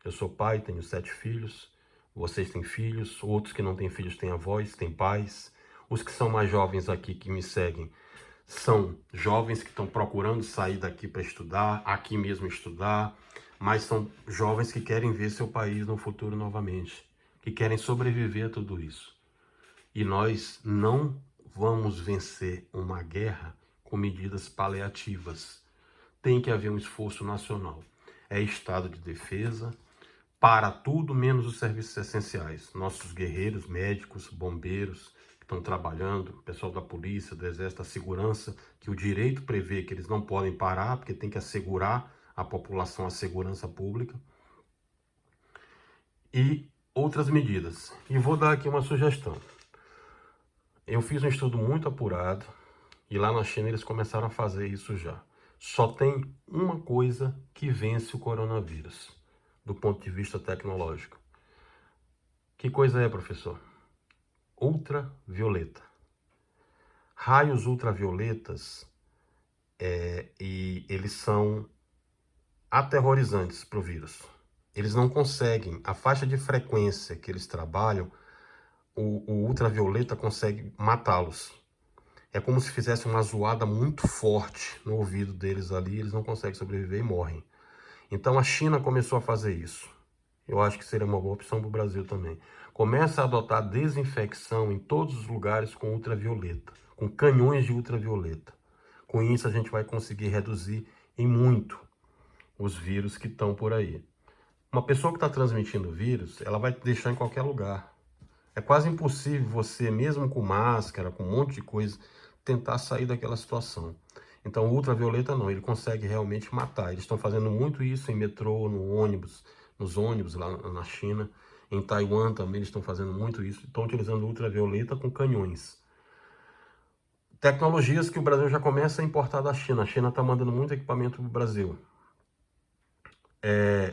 Eu sou pai, tenho 7 filhos. Vocês têm filhos. Outros que não têm filhos têm avós, têm pais. Os que são mais jovens aqui que me seguem são jovens que estão procurando sair daqui para estudar, aqui mesmo estudar, mas são jovens que querem ver seu país no futuro novamente, que querem sobreviver a tudo isso. E nós não vamos vencer uma guerra com medidas paliativas. Tem que haver um esforço nacional. É estado de defesa para tudo menos os serviços essenciais. Nossos guerreiros, médicos, bombeiros que estão trabalhando, pessoal da polícia, do exército, da segurança, que o direito prevê que eles não podem parar, porque tem que assegurar a população, a segurança pública. E outras medidas. E vou dar aqui uma sugestão. Eu fiz um estudo muito apurado e lá na China eles começaram a fazer isso já. Só tem uma coisa que vence o coronavírus, do ponto de vista tecnológico. Que coisa é, professor? Ultravioleta. Raios ultravioletas, e eles são aterrorizantes para o vírus. Eles não conseguem, a faixa de frequência que eles trabalham, o ultravioleta consegue matá-los. É como se fizesse uma zoada muito forte no ouvido deles ali, eles não conseguem sobreviver e morrem. Então a China começou a fazer isso. Eu acho que seria uma boa opção para o Brasil também. Começa a adotar desinfecção em todos os lugares com ultravioleta, com canhões de ultravioleta. Com isso a gente vai conseguir reduzir em muito os vírus que estão por aí. Uma pessoa que está transmitindo o vírus, ela vai te deixar em qualquer lugar. É quase impossível você, mesmo com máscara, com um monte de coisa, tentar sair daquela situação. Então o ultravioleta não, ele consegue realmente matar. Eles estão fazendo muito isso em metrô, no ônibus, nos ônibus lá na China. Em Taiwan também eles estão fazendo muito isso. Estão utilizando ultravioleta com canhões. Tecnologias que o Brasil já começa a importar da China. A China está mandando muito equipamento para o Brasil.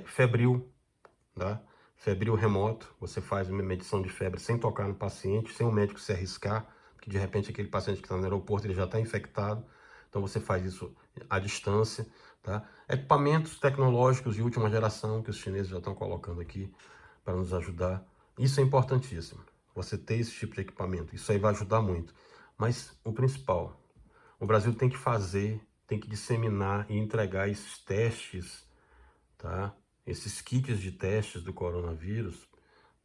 Febril, tá? Febril remoto. Você faz uma medição de febre sem tocar no paciente, sem o médico se arriscar, porque de repente aquele paciente que está no aeroporto ele já está infectado. Então você faz isso à distância, tá? Equipamentos tecnológicos de última geração que os chineses já estão colocando aqui para nos ajudar. Isso é importantíssimo, você ter esse tipo de equipamento. Isso aí vai ajudar muito. Mas o principal, o Brasil tem que fazer, tem que disseminar e entregar esses testes, tá? Esses kits de testes do coronavírus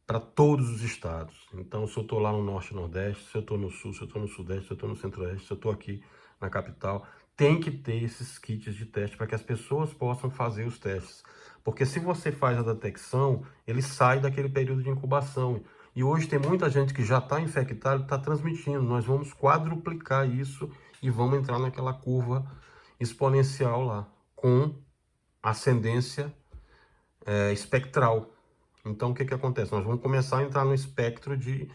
para todos os estados. Então, se eu estou lá no Norte e Nordeste, se eu estou no Sul, se eu estou no Sudeste, se eu estou no Centro-Oeste, se eu estou aqui na capital, tem que ter esses kits de teste para que as pessoas possam fazer os testes. Porque se você faz a detecção, ele sai daquele período de incubação. E hoje tem muita gente que já está infectada e está transmitindo. Nós vamos quadruplicar isso e vamos entrar naquela curva exponencial lá, com ascendência espectral. Então, o que acontece? Nós vamos começar a entrar no espectro de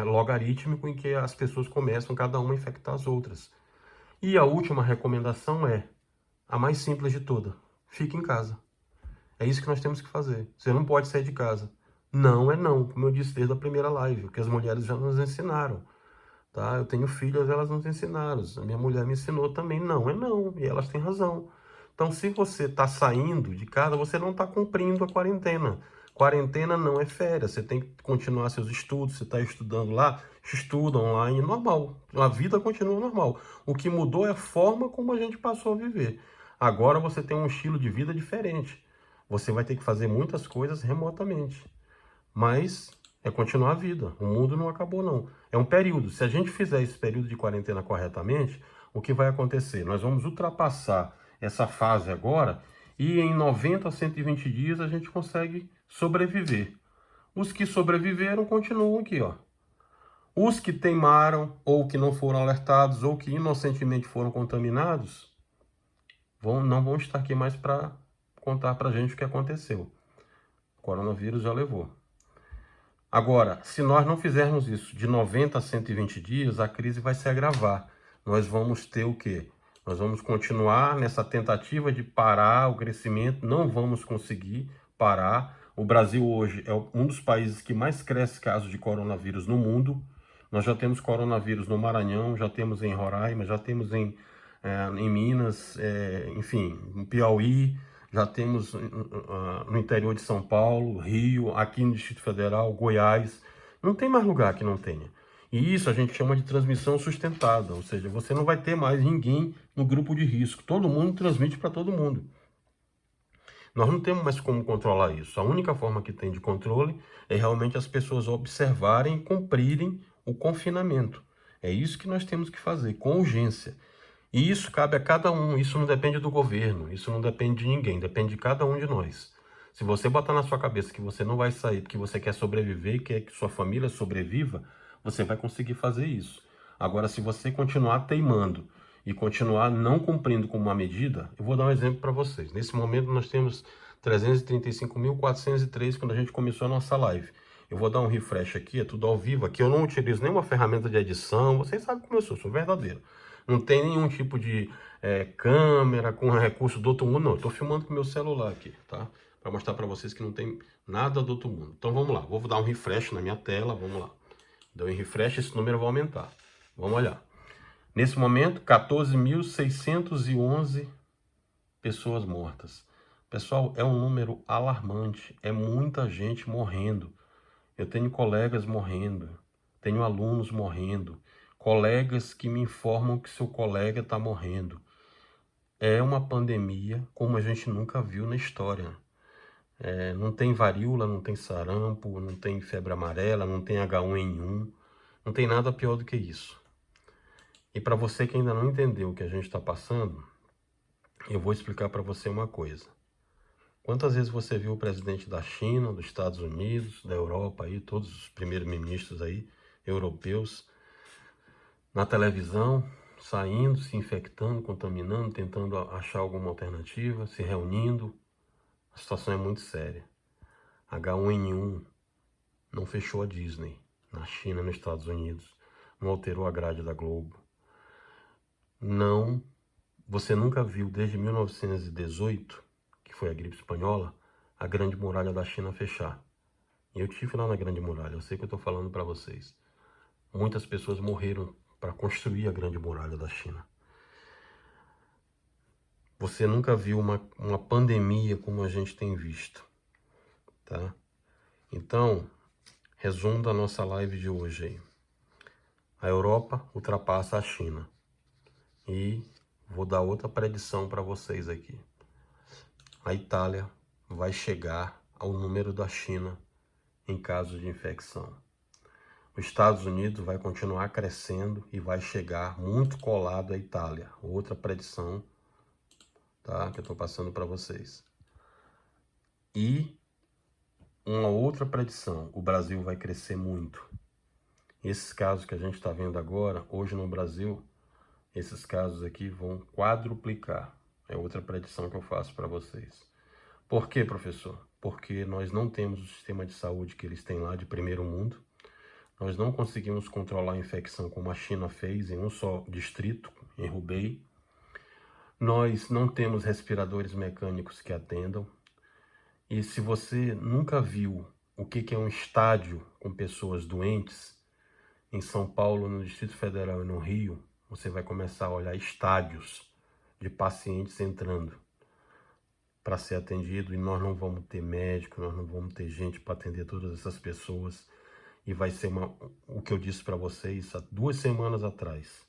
logarítmico em que as pessoas começam cada uma a infectar as outras. E a última recomendação é a mais simples de toda. Fique em casa. É isso que nós temos que fazer. Você não pode sair de casa. Não é não, como eu disse desde a primeira live, que as mulheres já nos ensinaram. Tá? Eu tenho filhas, elas nos ensinaram. A minha mulher me ensinou também. Não é não, e elas têm razão. Então, se você está saindo de casa, você não está cumprindo a quarentena. Quarentena não é férias, você tem que continuar seus estudos, você está estudando lá, estuda online, normal. A vida continua normal. O que mudou é a forma como a gente passou a viver. Agora você tem um estilo de vida diferente. Você vai ter que fazer muitas coisas remotamente. Mas é continuar a vida. O mundo não acabou, não. É um período. Se a gente fizer esse período de quarentena corretamente, o que vai acontecer? Nós vamos ultrapassar essa fase agora e em 90 a 120 dias a gente consegue sobreviver. Os que sobreviveram continuam aqui, ó. Os que teimaram, ou que não foram alertados, ou que inocentemente foram contaminados, não vão estar aqui mais para contar para a gente o que aconteceu. O coronavírus já levou. Agora, se nós não fizermos isso de 90 a 120 dias, a crise vai se agravar. Nós vamos ter o quê? Nós vamos continuar nessa tentativa de parar o crescimento, não vamos conseguir parar. O Brasil hoje é um dos países que mais cresce casos de coronavírus no mundo. Nós já temos coronavírus no Maranhão, já temos em Roraima, já temos em em Minas, enfim, no Piauí, já temos no interior de São Paulo, Rio, aqui no Distrito Federal, Goiás. Não tem mais lugar que não tenha. E isso a gente chama de transmissão sustentada, ou seja, você não vai ter mais ninguém no grupo de risco. Todo mundo transmite para todo mundo. Nós não temos mais como controlar isso. A única forma que tem de controle é realmente as pessoas observarem e cumprirem o confinamento. É isso que nós temos que fazer, com urgência. E isso cabe a cada um, isso não depende do governo, isso não depende de ninguém, depende de cada um de nós. Se você botar na sua cabeça que você não vai sair porque você quer sobreviver e quer que sua família sobreviva, você vai conseguir fazer isso. Agora, se você continuar teimando e continuar não cumprindo com uma medida, eu vou dar um exemplo para vocês. Nesse momento nós temos 335.403 quando a gente começou a nossa live. Eu vou dar um refresh aqui, é tudo ao vivo. Aqui eu não utilizo nenhuma ferramenta de edição, vocês sabem como eu sou verdadeiro. Não tem nenhum tipo de câmera com recurso do outro mundo, não. Eu tô filmando com meu celular aqui, tá? Para mostrar para vocês que não tem nada do outro mundo. Então vamos lá, vou dar um refresh na minha tela, vamos lá. Deu um refresh, esse número vai aumentar. Vamos olhar. Nesse momento, 14.611 pessoas mortas. Pessoal, é um número alarmante, é muita gente morrendo. Eu tenho colegas morrendo, tenho alunos morrendo, colegas que me informam que seu colega está morrendo. É uma pandemia como a gente nunca viu na história. Não tem varíola, não tem sarampo, não tem febre amarela, não tem H1N1, não tem nada pior do que isso. E para você que ainda não entendeu o que a gente está passando, eu vou explicar para você uma coisa. Quantas vezes você viu o presidente da China, dos Estados Unidos, da Europa, aí, todos os primeiros ministros aí, europeus, na televisão, saindo, se infectando, contaminando, tentando achar alguma alternativa, se reunindo? A situação é muito séria. H1N1 não fechou a Disney, na China, nos Estados Unidos, não alterou a grade da Globo. Não, você nunca viu desde 1918, que foi a gripe espanhola, a Grande Muralha da China fechar. E eu estive lá na Grande Muralha, eu sei que eu estou falando para vocês. Muitas pessoas morreram para construir a Grande Muralha da China. Você nunca viu uma pandemia como a gente tem visto, tá? Então, resumo da nossa live de hoje aí. A Europa ultrapassa a China. E vou dar outra predição para vocês aqui. A Itália vai chegar ao número da China em casos de infecção. Os Estados Unidos vai continuar crescendo e vai chegar muito colado à Itália. Outra predição, tá, que eu estou passando para vocês. E uma outra predição, o Brasil vai crescer muito. Esses casos que a gente está vendo agora, hoje no Brasil, esses casos aqui vão quadruplicar. É outra predição que eu faço para vocês. Por quê, professor? Porque nós não temos o sistema de saúde que eles têm lá de primeiro mundo. Nós não conseguimos controlar a infecção como a China fez em um só distrito, em Hubei. Nós não temos respiradores mecânicos que atendam. E se você nunca viu o que é um estádio com pessoas doentes, em São Paulo, no Distrito Federal e no Rio, você vai começar a olhar estádios de pacientes entrando para ser atendido, e nós não vamos ter médico, nós não vamos ter gente para atender todas essas pessoas. E vai ser o que eu disse para vocês há 2 semanas atrás.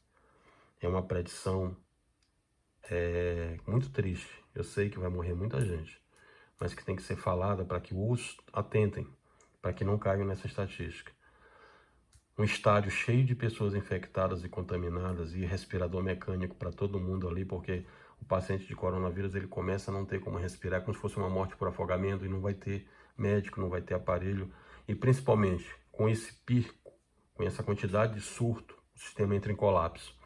É uma predição muito triste. Eu sei que vai morrer muita gente, mas que tem que ser falada para que os atentem, para que não caiam nessa estatística. Um estádio cheio de pessoas infectadas e contaminadas e respirador mecânico para todo mundo ali, porque o paciente de coronavírus ele começa a não ter como respirar, como se fosse uma morte por afogamento, e não vai ter médico, não vai ter aparelho. E principalmente com esse pico, com essa quantidade de surto, o sistema entra em colapso.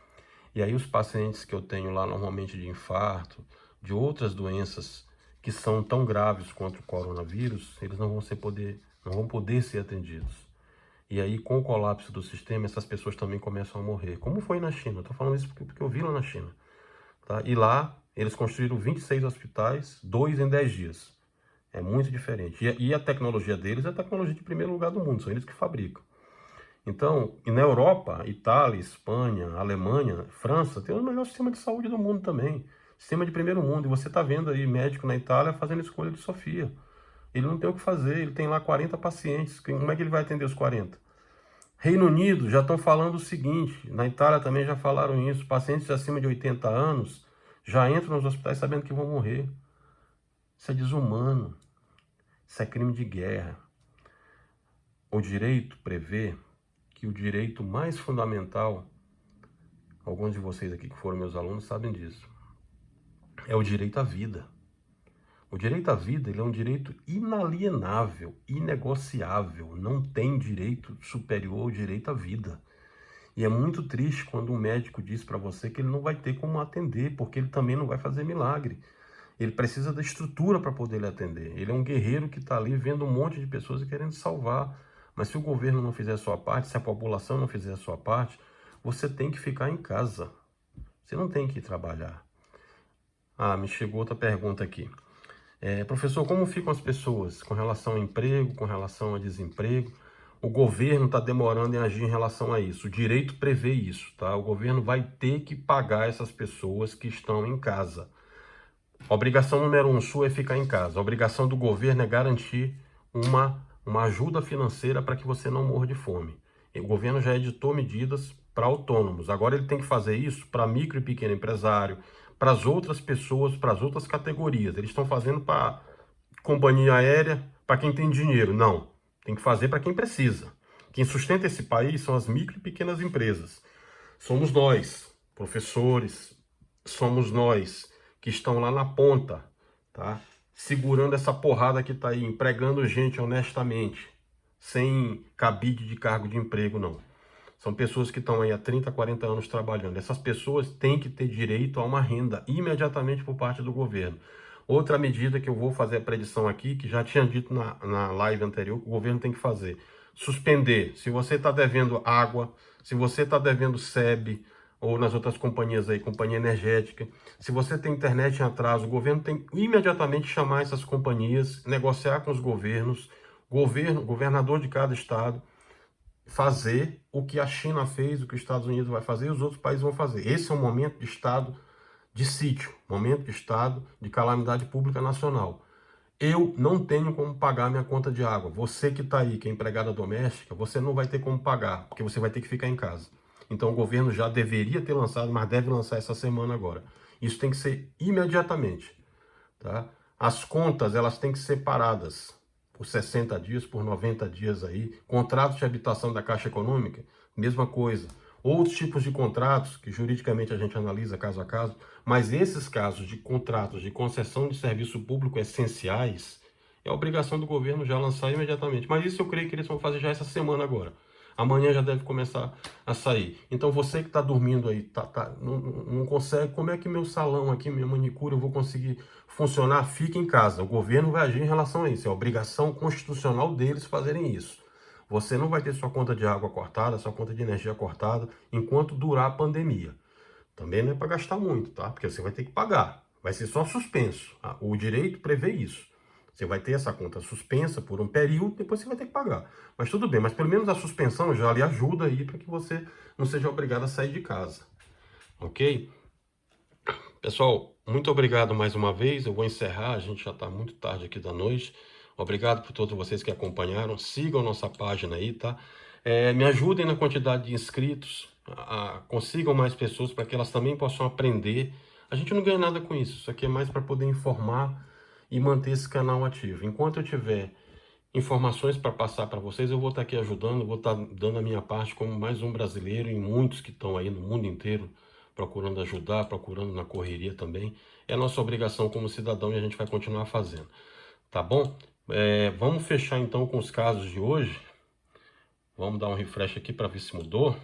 E aí os pacientes que eu tenho lá normalmente de infarto, de outras doenças que são tão graves quanto o coronavírus, eles não vão poder ser atendidos. E aí, com o colapso do sistema, essas pessoas também começam a morrer. Como foi na China? Estou falando isso porque eu vi lá na China. Tá? E lá, eles construíram 26 hospitais, 2 em 10 dias. É muito diferente. E a tecnologia deles é a tecnologia de primeiro lugar do mundo, são eles que fabricam. Então, e na Europa, Itália, Espanha, Alemanha, França, tem o melhor sistema de saúde do mundo também. Sistema de primeiro mundo. E você está vendo aí médico na Itália fazendo escolha de Sofia. Ele não tem o que fazer, ele tem lá 40 pacientes. Como é que ele vai atender os 40? Reino Unido já estão falando o seguinte, na Itália também já falaram isso, pacientes acima de 80 anos já entram nos hospitais sabendo que vão morrer. Isso é desumano, isso é crime de guerra. O direito prevê que o direito mais fundamental, alguns de vocês aqui que foram meus alunos sabem disso, é o direito à vida. O direito à vida, ele é um direito inalienável, inegociável, não tem direito superior ao direito à vida. E é muito triste quando um médico diz para você que ele não vai ter como atender, porque ele também não vai fazer milagre. Ele precisa da estrutura para poder lhe atender. Ele é um guerreiro que está ali vendo um monte de pessoas e querendo salvar. Mas se o governo não fizer a sua parte, se a população não fizer a sua parte, você tem que ficar em casa. Você não tem que ir trabalhar. Ah, me chegou outra pergunta aqui. Professor, como ficam as pessoas com relação ao emprego, com relação ao desemprego? O governo está demorando em agir em relação a isso. O direito prevê isso, tá? O governo vai ter que pagar essas pessoas que estão em casa. A obrigação número 1 sua é ficar em casa. A obrigação do governo é garantir uma ajuda financeira para que você não morra de fome. E o governo já editou medidas para autônomos. Agora ele tem que fazer isso para micro e pequeno empresário, para as outras pessoas, para as outras categorias. Eles estão fazendo para companhia aérea, para quem tem dinheiro. Não, tem que fazer para quem precisa. Quem sustenta esse país são as micro e pequenas empresas. Somos nós, professores, somos nós que estão lá na ponta, tá? Segurando essa porrada que está aí, empregando gente honestamente, sem cabide de cargo de emprego, não. São pessoas que estão aí há 30, 40 anos trabalhando. Essas pessoas têm que ter direito a uma renda imediatamente por parte do governo. Outra medida que eu vou fazer a predição aqui, que já tinha dito na live anterior, que o governo tem que fazer. Suspender. Se você está devendo água, se você está devendo SEB, ou nas outras companhias aí, companhia energética, se você tem internet em atraso, o governo tem que imediatamente chamar essas companhias, negociar com os governos, governador de cada estado, fazer o que a China fez, o que os Estados Unidos vai fazer e os outros países vão fazer. Esse é um momento de estado de sítio, momento de estado de calamidade pública nacional. Eu não tenho como pagar minha conta de água. Você que está aí, que é empregada doméstica, você não vai ter como pagar, porque você vai ter que ficar em casa. Então o governo já deveria ter lançado, mas deve lançar essa semana agora. Isso tem que ser imediatamente, tá? As contas, elas têm que ser paradas por 60 dias, por 90 dias aí. Contratos de habitação da Caixa Econômica, mesma coisa. Outros tipos de contratos, que juridicamente a gente analisa caso a caso, mas esses casos de contratos de concessão de serviço público essenciais, é obrigação do governo já lançar imediatamente. Mas isso eu creio que eles vão fazer já essa semana agora. Amanhã já deve começar a sair. Então você que está dormindo aí, não consegue, como é que meu salão aqui, minha manicure, eu vou conseguir funcionar? Fique em casa. O governo vai agir em relação a isso. É obrigação constitucional deles fazerem isso. Você não vai ter sua conta de água cortada, sua conta de energia cortada, enquanto durar a pandemia. Também não é para gastar muito, tá? Porque você vai ter que pagar. Vai ser só suspenso. O direito prevê isso. Você vai ter essa conta suspensa por um período, depois você vai ter que pagar. Mas tudo bem, mas pelo menos a suspensão já lhe ajuda aí para que você não seja obrigado a sair de casa. Ok? Pessoal, muito obrigado mais uma vez. Eu vou encerrar, a gente já está muito tarde aqui da noite. Obrigado por todos vocês que acompanharam. Sigam nossa página aí, tá? Me ajudem na quantidade de inscritos. Consigam mais pessoas para que elas também possam aprender. A gente não ganha nada com isso. Isso aqui é mais para poder informar e manter esse canal ativo. Enquanto eu tiver informações para passar para vocês, eu vou estar aqui ajudando, vou estar dando a minha parte como mais um brasileiro e muitos que estão aí no mundo inteiro procurando ajudar, procurando na correria também. É nossa obrigação como cidadão e a gente vai continuar fazendo. Tá bom? Vamos fechar então com os casos de hoje. Vamos dar um refresh aqui para ver se mudou.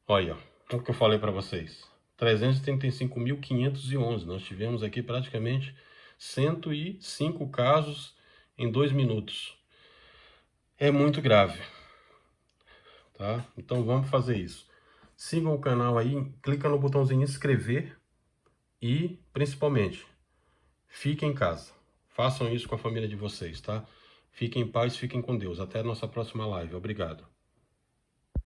Olha, o que eu falei para vocês. 335.511. Nós tivemos aqui praticamente 105 casos em 2 minutos. É muito grave, tá? Então vamos fazer isso. Sigam o canal aí, clica no botãozinho inscrever e, principalmente, fiquem em casa. Façam isso com a família de vocês, tá? Fiquem em paz, fiquem com Deus. Até a nossa próxima live. Obrigado.